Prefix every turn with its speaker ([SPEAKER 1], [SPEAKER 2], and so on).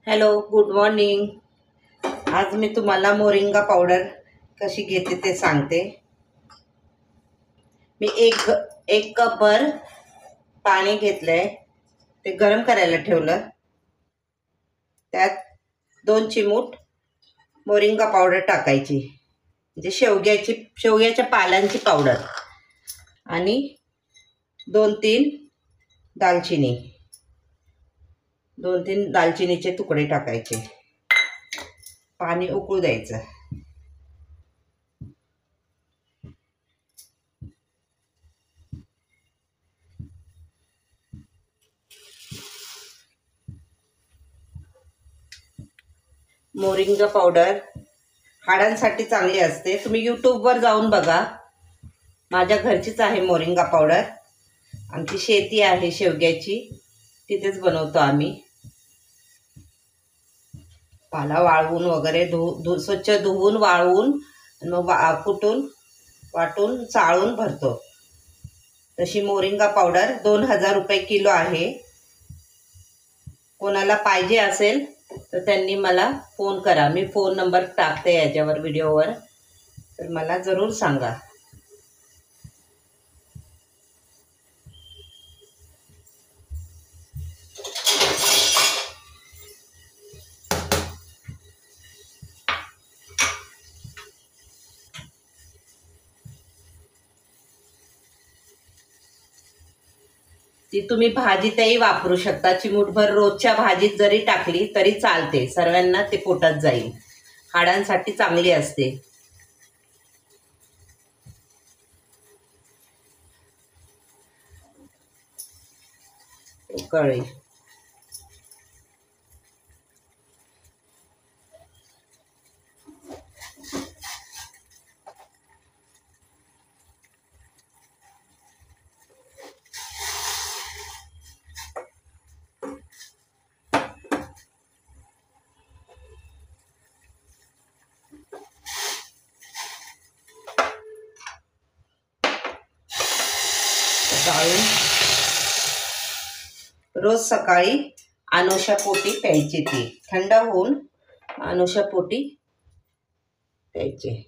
[SPEAKER 1] Hello, good morning. आज मी तुम्हाला moringa powder कशी घेते ते सांगते। मी एक कपभर पाणी घेतलंय, ते गरम करायला ठेवलं। त्यात 2 चिमूट मोरिंगा पावडर टाकायची, म्हणजे शेवग्याच्या पाल्यांची पावडर, आणि 2-3 दालचिनीचे तुकडे टाकायचे। पाणी उकळू द्यायचं। मोरिंगा पावडर हाडांसाठी चांगली असते। तुम्ही यूट्यूबवर जाऊन बघा। माझ्या घरचीच आहे मोरिंगा पावडर। आमची शेती आहे शेवग्याची, तिथेच बनवतो आम्ही। पाला वाळवून वगैरे स्वच्छ धुवून वाळवून मग कुटून वाटून चाळून भरतो। तशी मोरिंगा पावडर 2000 रुपये किलो आहे। कोणाला पाहिजे असेल तर त्यांनी मला फोन करा। मी फोन नंबर टाकते याच्यावर व्हिडिओवर, तर मला जरूर सांगा। ती तुम्ही भाजीतही वापरू शकता। चिमूटभर रोजच्या भाजीत जरी टाकली तरी चालते, सर्वांना ते पोटात जाईल। हाडांसाठी चांगली असते। कळी चाळून रोज सकाळी अनुषापोटी प्यायची। ती थंड होऊन अनुषापोटी प्यायची।